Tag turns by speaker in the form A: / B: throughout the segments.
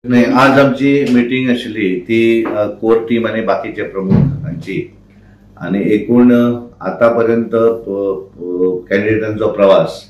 A: नाही, आज आमची मीटिंग आशिल्ली ती कोर टीम आणि बाकीचे प्रमुखांची आणि एकूण आतापर्यंत कॅन्डिडेटांचो प्रवास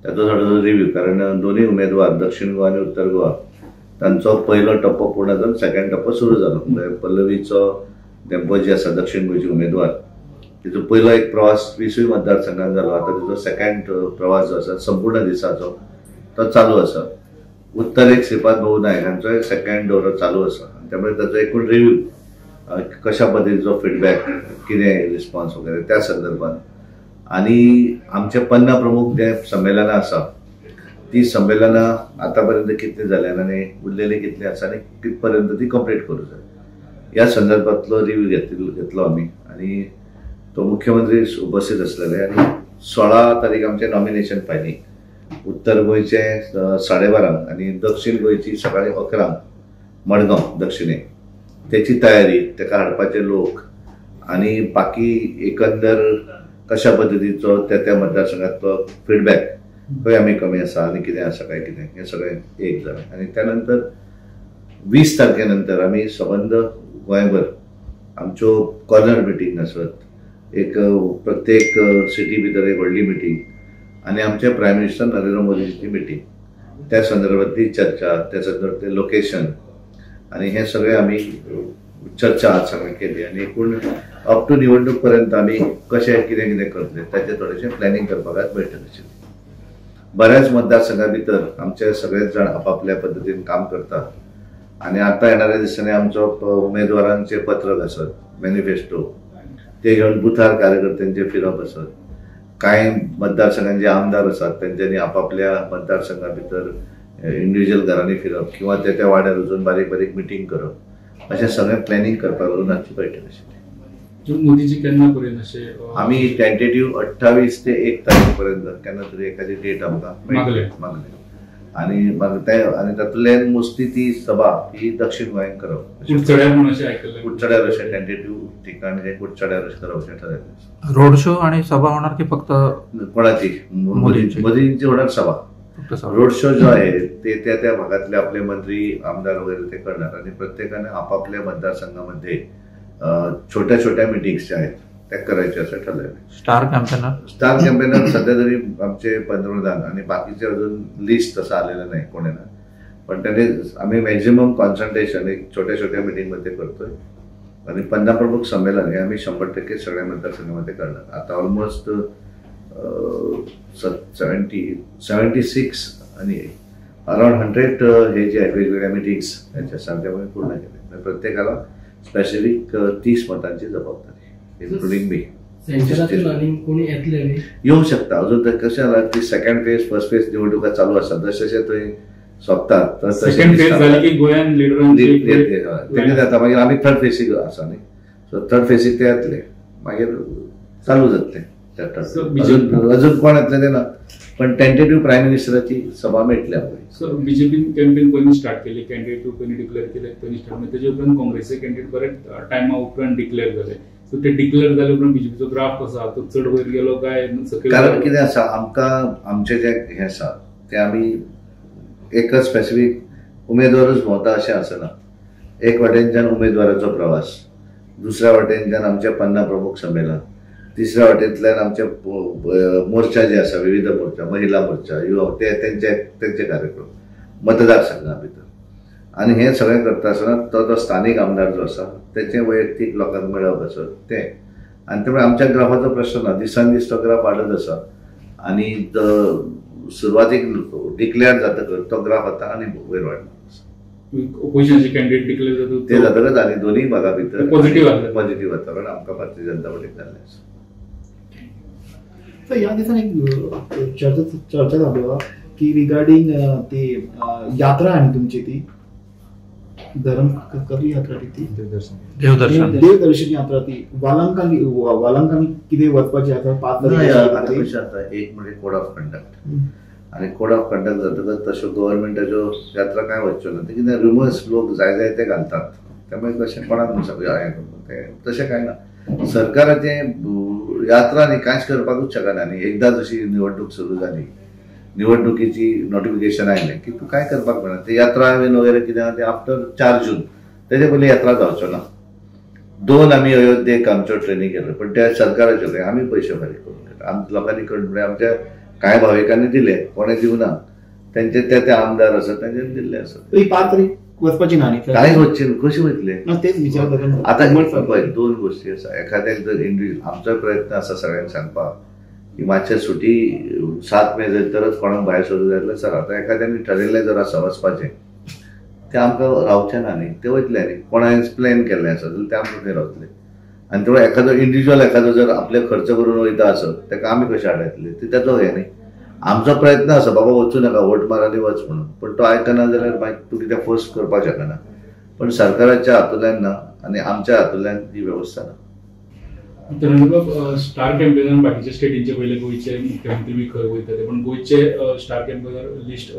A: त्याचो थोडो रिव्ह्यू, कारण दोन्ही उमेदवार दक्षिण गोवा आणि उत्तर गोवा तांचो पहिलो टप्पो पूर्ण जावन सेकंड टप्पो सुरू जालो. पल्लवीचो डेंपो जी आसा दक्षिण गोंयची उमेदवार तिचो पहिलो एक प्रवास 20 मतदारसंघात जालो. आता तिचो सेकंड प्रवास जो आसा संपूर्ण दिसाचो तो चालू आसा. उत्तरेक श्रीपाद भाऊ नायकांचो एक सेकंड दौरो चालू आसा. त्यामुळे ताचो एकूण रिव्ह्यू कशा पद्दतीचो फीडबॅक, कितें रिस्पॉन्स वगैरे त्या संदर्भात आणि आमचे 50 प्रमुख जे संमेलनां आसा ती संमेलनां आतापर्यंत कितली जाल्यात आणि उरलेले कितले आसा आणि कितपर्यंत ती कंप्लीट करूं जाय या संदर्भातलो रिव्ह्यू घेतलो आमी. आणि तो मुख्यमंत्री उपस्थित असलेले आणि 16 तारीख आमचे नॉमिनेशन फायलिंग. उत्तर गोंयचे 12:30 आणि दक्षिण गोंयची सकाळी 11 मडगांव दक्षिणेक त्याची तयारी, ताका हाडपाचे लोक आणि बाकी एकंदर कशा पद्दतीचो त्या मतदारसंघातलो फीडबॅक खंय आमी कमी आसा आणि कितें आसा काय कितें हें सगळें एक जालें. आणि त्यानंतर 20 तारखेनंतर आमी सबंद गोंयभर आमच्यो कॉर्नर मिटींग आसत. एक प्रत्येक सिटी भितर एक व्हडली मिटींग आणि आमचे प्रायम मिनिस्टर नरेंद्र मोदींची मिटींग, त्या संदर्भातली चर्चा, त्या संदर्भातले लोकेशन आणि हे सगळे आमी चर्चा आज सगळें केली. आणि एकूण अप टू निवडणूक पर्यंत आमी कशें कितें कितें करतले ताचें थोडेशें प्लॅनिंग करपाक मेळटलें आशिल्लें. बऱ्याच मतदारसंघा भितर आमचे सगळेच जाण आपापल्या पद्दतीन काम करतात आणि आता येणाऱ्या दिसांनी आमचो उमेदवारांचे पत्रक आसत, मॅनिफेस्टो ते घेवन बुथार कार्यकर्त्यांचे फिरप आसत. कांय मतदारसंघांचे आमदार आसात त्यांच्यानी आपापल्या मतदारसंघा भितर इंडिव्हिज्युअल घरांनी फिरप किंवा त्या वाड्यार वचून बारीक बारीक मिटींग करप अशें सगळें प्लॅनिंग करपाक लागून आमची बैठक आशिल्ली.
B: मोदीची केन्ना पर्यंत अशें
A: आमी टेंटेटिव्ह 28 ते 1 तारीख पर्यंत केन्ना तरी एखादी डेट आमकां मागले आणि तातूंतल्यान मोस्टली ती सभा ही दक्षिण गोंयांत करप. कुडचड्यार अशें टेंटेटिव्ह ठिकाण जे कुडचड्यार अशें करप अशें ठरयलें.
C: रोड शो आणि सभा होणार की फक्त
A: कोणाची? मोदींची होणार सभा. रोड शो जो आहे ते त्या भागातले आपले मंत्री आमदार वगैरे ते करणार आणि प्रत्येकाने आपापल्या मतदारसंघामध्ये छोट्या छोट्या मिटिंग्स ज्या आहेत त्या करायच्या असं ठरलेलं.
C: स्टार
A: कॅम्पेनर सध्या तरी आमचे पंतप्रधान आणि बाकीचे अजून लिस्ट तसं आलेलं नाही कोणाला, पण त्याने आम्ही मॅक्झिमम कॉन्सन्ट्रेशन एक छोट्या छोट्या मिटिंगमध्ये करतोय. आणि 50 प्रमुख संमेलन हे आम्ही 100% सगळ्या मतदारसंघामध्ये करणार. आता ऑलमोस्ट 76 आणि अराउंड 100 हे जे आहे वेगवेगळ्या मिटिंग्स याच्या सांगण्यामुळे पूर्ण केले. प्रत्येकाला स्पेसिफिक 30 मतांची जबाबदारी, इन्क्लुडिंग मी. येऊ शकता. अजून तर कशें जालां की सेकंड फेज फर्स्ट फेज निवडणुका चालू असतात, जशे जशे थंय सोंपतात तशें जाता. मागीर आमी थर्ड फेसीक आसा न्ही, सो थर्ड फेसीक ते येतले, मागीर चालू जातले. अजून कोण येतले ते ना, पण टेंटेटिव्ह प्रायम मिनिस्टराची सभा मेळटली आमकां.
B: सर, बीजेपीन कॅम्पेन पयलीं स्टार्ट केली, कॅन्डिडेट पयलीं डिक्लेअर केले, पयलीं स्टार्ट तेजे उपरांत काँग्रेसचे कॅन्डिडेट बरेच टायमा उपरांत डिक्लेअर जाले. सो ते डिक्लेअर जाले उपरांत बीजेपीचो ग्राफ कसो आसा, तो चड वयर गेलो काय सकयल?
A: कारण कितें आसा, आमकां आमचे जे हे आसा ते आमी एकच स्पेसिफीक उमेदवारच भोंवता अशें आसना. एक वाटेनच्यान उमेदवाराचो प्रवास, दुसऱ्या वाटेनच्यान आमचे 50 प्रमुख संमेलन, तिसऱ्या वाटेंतल्यान आमचे मोर्चा जे आसा, विविध मोर्चा, महिला मोर्चा, युवा त्यांचे कार्यक्रम मतदारसंघा भितर. आणि हे सगळें करता आसतना तो स्थानिक आमदार जो आसा त्याचे वैयक्तीक लोकांक मेळप आसत ते. आनी त्यामुळे आमच्या ग्राफाचो प्रश्न ना, दिसान दीस तो ग्राफ वाडत आसा. आणि सुरवातीक डिक्लेअर जातकच तो ग्राफ आता आनी वयर वाडला.
B: ओपोजिशनचे कॅन्डिडेट डिक्लेअर जातात
A: ते जातकच आनी दोन्ही भागा भितर पॉझिटिव्ह वातावरण आमकां भारतीय जनता पार्टीक जाल्लें आसा.
D: तर या दिसांनी एक चर्चा चालू की रिगार्डिंग ती यात्रा आणि तुमची ती धर्म कसली यात्रा ती देवदर्शन यात्रा ती वालांकांनी कितें वचपाची आसा 5 तारीख.
A: एक म्हणजे कोड ऑफ कंडक्ट, आणि कोड ऑफ कंडक्ट जातकच तश्यो गव्हर्नमेंटाच्यो यात्रा काय वच्च्यो ना. ते कितें रुमर्स लोक जाय ते घालतात, त्यामुळे तशें कोणाक सगळें तशें कांय ना. सरकाराचे यात्रा न्ही कांयच करपाकूच शकना न्ही. एकदा जशी निवडणूक सुरू जाली निवडणुकीची नोटिफिकेशन आयलें की तूं काय करपाक मेळना. ते यात्रा हांवें वगैरे कितें आफ्टर 4 जून तेजे पयलीं यात्रा जावच्यो ना. 2 आमी अयोध्येक आमच्यो ट्रेनी केल्यो, पण त्या सरकाराचे आमी पयशे फारीक करून घेतले. लोकांनी कळून आमच्या कांय भाविकांनी दिले, कोणें दिवना. तेंचे ते आमदार आसात तेंच्यांनी दिल्ले आसात.
D: 5 तारीख वचपाची ना न्ही,
A: कांय वचचे कशें वयतले.
D: तेच विचारता.
A: आतां पळय 2 गोश्टी आसा. एखाद्याक जर इंडिव्हिज्युअल आमचो प्रयत्न आसा सगळ्यांक सांगपाक की मातशे सुटी 7 मे जाली तरच कोणाक भायर सरूं जाय जाल्यार सर. आतां एखाद्यानी ठरयिल्लें जर आसा वचपाचें ते आमकां रावचें ना न्ही, ते वयतले न्ही. कोणाय प्लॅन केल्लें आसा जाल्यार ते आमकां थंय रावतले. आनी तेवढो एखादो इंडिव्हिज्युअल एखादो जर आपले खर्च करून वयता आसत तेका आमी कशें हाडयतले, ते तेचो हें न्ही. आमचो प्रयत्न आसा बाबा वचूं नाका, वोट मार आनी वच म्हणून, पण तो आयकना जाल्यार मागीर तूं कितें फोर्स करपाक शकना. पण सरकाराच्या हातूंतल्यान ना आनी आमच्या हातूंतल्यान ही वेवस्था ना.
B: स्टार कॅम्पेनर बाकीच्या स्टेटींचे पहिले गोयचे मुख्यमंत्री बी खंय वयताले, पण गोयचे स्टार कॅम्पेनर लिस्ट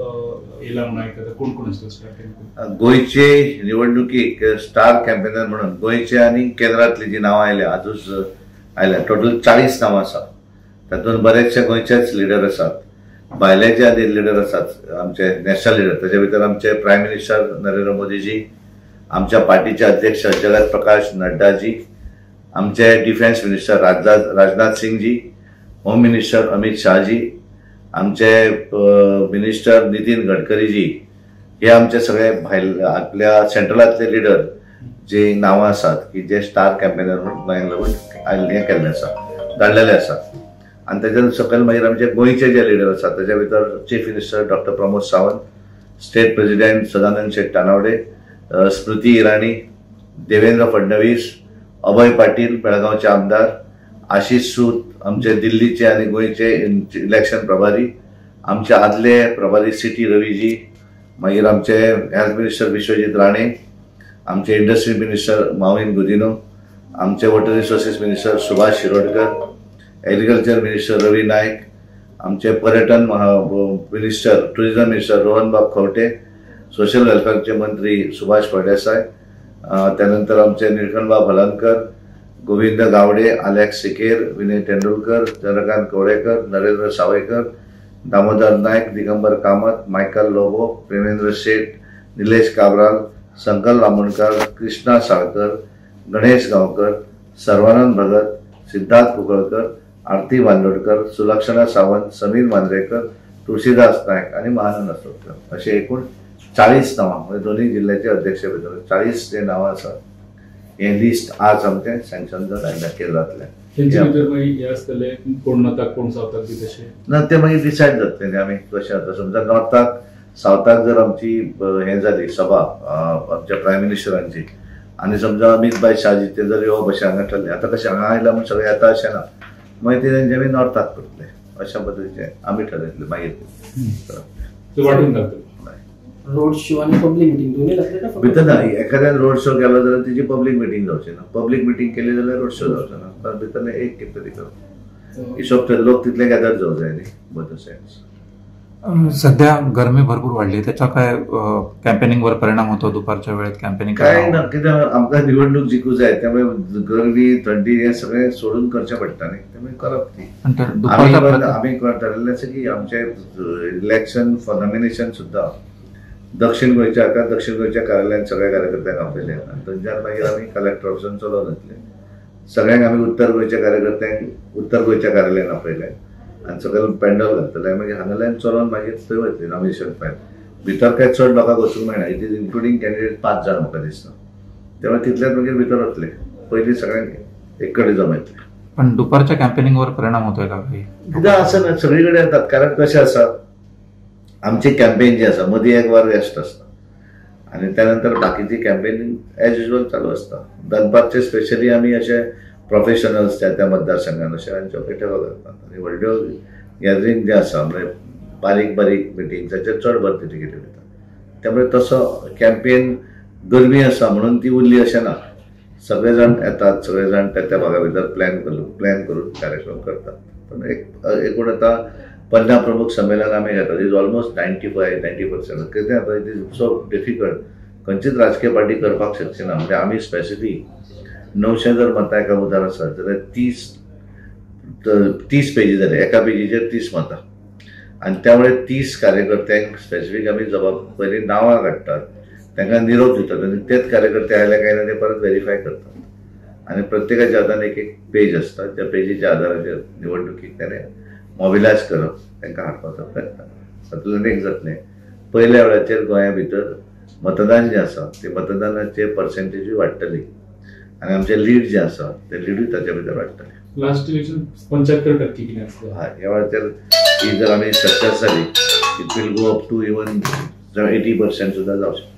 B: येयला म्हणून आयकता. कोण कोण आसता स्टार कॅम्पेनर?
A: गोयचे निवडणुकीक स्टार कॅम्पेनर म्हणून गोयचे आनी केंद्रांतली जी नांवां आयल्या आजूच आयल्या. टोटल 40 नांवां आसात. तातूंत बरेचशे गोंयचेच लिडर आसात, भायले जे आनी लिडर आसात आमचे नॅशनल लिडर. ताचे भितर आमचे प्रायम मिनिस्टर नरेंद्र मोदीजी, आमच्या पार्टीचे अध्यक्ष जगत प्रकाश नड्डाजी, आमचे डिफेन्स मिनिस्टर राजनाथ सिंग जी, होम मिनिस्टर अमित शाह जी, आमचे मिनिस्टर नितीन गडकरी जी, हे आमचे सगळे भायले आपल्या सेंट्रलांतले लिडर जे नांवां आसात की जे स्टार कॅम्पेनर म्हणून लागून हें केल्लें आसा, धाडलेले आसात. आनी तेच्या सकयल मागीर आमचे गोंयचे जे लिडर आसात ताच्या भितर chief minister doctor Pramod Sawant, state president Sadanand Shet Tanawade, Smriti Irani, Devendra Fadnavis, Abhay Patil बेळगांवचे आमदार, आशिष सूद आमचे दिल्लीचे आनी गोंयचे इलेक्शन प्रभारी, आमचे आदले प्रभारी सिटी रवीजी, मागीर आमचे हेल्थ मिनिस्टर विश्वजीत राणे, आमचे इंडस्ट्री मिनिस्टर माविन गुदिनो, आमचे water resources minister Subhash Shirodkar, agriculture minister Ravi Naik, आमचे पर्यटन मिनिस्टर टुरिझम मिनिस्टर रोहनबाब खवटे, सोशल वेलफेअरचे मंत्री सुभाष फळदेसाय, त्यानंतर आमचे निळकंठबा भलनकर, गोविंद गावडे, अलेक्स सिकेर, विनय तेंडुलकर, चंद्रकांत कवळेकर, नरेंद्र सावयकर, दामोदर नायक, दिगंबर कामत, मायकल लोबो, प्रेमेंद्र शेठ, निलेश काब्राल, संकल रामणकर, कृष्णा साळकर, गणेश गांवकर, सर्वानंद भगत, सिद्धार्थ कुकळकर, आरती बांदोडकर, सुलक्षणा सावंत, समीर मांद्रेकर, तुळशीदास नायक आणि महानंद असोदकर असे एकूण 40 नांवां म्हणजे दोन्ही जिल्ह्याचे अध्यक्ष भितर 40 जे नांवां आसात. हे लिस्ट आज आमचे सँक्शन जाता केंद्रांतल्यान.
B: तेंचे भितर मागीर हे आसतले कोण नॉर्थाक कोण सावथाक बी तशें
A: ना, ते मागीर डिसायड जातले आमी कशें जाता. समजा नॉर्थाक सावथाक जर आमची हे जाली सभा आमच्या प्रायम मिनिस्टरांची आनी समजा अमित भाई शाहजी ते जर ह्यो भाशेन हांगा ठरले, आतां कशें हांगा आयला म्हूण सगळे येता अशें ना, मागीर ते तेंचे आमी नॉर्थाक करतले अशा पद्दतीचे आमी ठरयतले मागीर
B: वाटून घालतले.
E: रोड शो आणि पब्लिक मिटिंग दोन्ही लागले ना
A: भितर ना. एखाद्यान रोड शो केलो जाल्यार तेजी पब्लीक मिटींग जावची ना, पब्लीक मिटींग केली जाल्यार रोड शो जावचो ना. कारण भितर एक कितें तरी करप हिशोब लोक तितले गॅदर जावं जाय न्ही. बट सेन्स
C: सध्या गरमी भरपूर वाढली, त्याचा काय कॅम्पेनिंगवर परिणाम होतो? दुपारच्या वेळेत कॅम्पेनिंग
A: काय ना, कित्याक आमकां निवडणूक जिखूं जाय त्यामुळे गरमी थंडी हे सगळें सोडून करचें पडटा न्ही, त्यामुळे करप ती. आमी ठरयल्लें आसा की आमचे इलेक्शन फॉर नॉमिनेशन सुद्दां दक्षिण गोंयच्या कार्यालयात सगळ्या कार्यकर्त्यांक आपयले आनी थंयच्यान मागीर आमी कलेक्टर ऑफिसान चलोवन येतले. सगळ्यांक आमी उत्तर गोंयच्या कार्यकर्त्यांक उत्तर गोंयच्या कार्यालयान आपयले आनी सगळें पॅन्डल घालतले. मागीर हांगाल्यान चलोवन मागीर थंय वयतले नॉमिनेशन फायल. भितर काय चड लोकांक वचूंक मेळना. इट इज इन्क्लुडींग कॅन्डिडेट 5 जाण म्हाका दिसता. त्यामुळे तितल्याच मागीर भितर वतले. पयलीं सगळ्यांक एक कडेन जमयतले.
C: पण दुपारच्या कॅम्पेनिंगवर परिणाम होतोय का काही?
A: कित्याक आसा ना, सगळी कडेन येतात. कारण कशें आसा, आमची कॅम्पेन जी आसा मदीं एक वार रेस्ट आसता आनी त्यानंतर बाकीची कॅम्पेनिंग एज युजल चालू आसता. दनपारचे स्पेशली आमी अशे प्रोफेशनल्स त्या मतदारसंघान अशे हांचे पेटवा करतात आनी व्हडल्यो गॅदरींग जे आसा म्हणजे बारीक बारीक मिटिंग्साचेर चड भरती तिकेटी दितात. त्यामुळे तसो कॅम्पेन गरमी आसा म्हणून ती उरली अशें ना. सगळे जाण येतात, सगळे जाण त्या भागा भितर प्लॅन करून कार्यक्रम करतात. पण एकूण आतां 15 प्रमुख संमेलन आमी घेतात. Is almost 95-90%. कितें जाता, इट इज सो डिफिकल्ट. खंयचीच राजकीय पार्टी करपाक शकची ना. म्हणजे आमी स्पेसिफीक 900 जर मतां एका बुथार आसत जाल्यार 30 पेजी जाले, एका पेजीचेर 30 मतां आणि त्यामुळे 30 कार्यकर्त्यांक स्पेसिफीक आमी पयलीं नांवां काडटात, तांकां निरोप दितात आनी तेच कार्यकर्ते आयले काय ना ते परत व्हेरीफाय करतात आणि प्रत्येकाच्या हातान एक पेज असता, त्या पेजीच्या आधाराचेर निवडणुकीक ताणें मोबिलायज करप, तांकां हाडपाचो प्रयत्न करप. तातूंतल्यान एक जातलें, पयल्या वेळाचेर गोंया भितर मतदान जें आसा ते मतदानाचे पर्सेंटेजूय वाडटली आणि आमचें लीड जें आसा तें लीडूय ताच्या भितर वाडटलें.
B: लास्ट इलेक्शन 75% कितें आसलें.
A: ह्या वेळाचेर ही जर आमी सक्सेस जाली, it will go up to even 80% सुद्दां जावं शकता.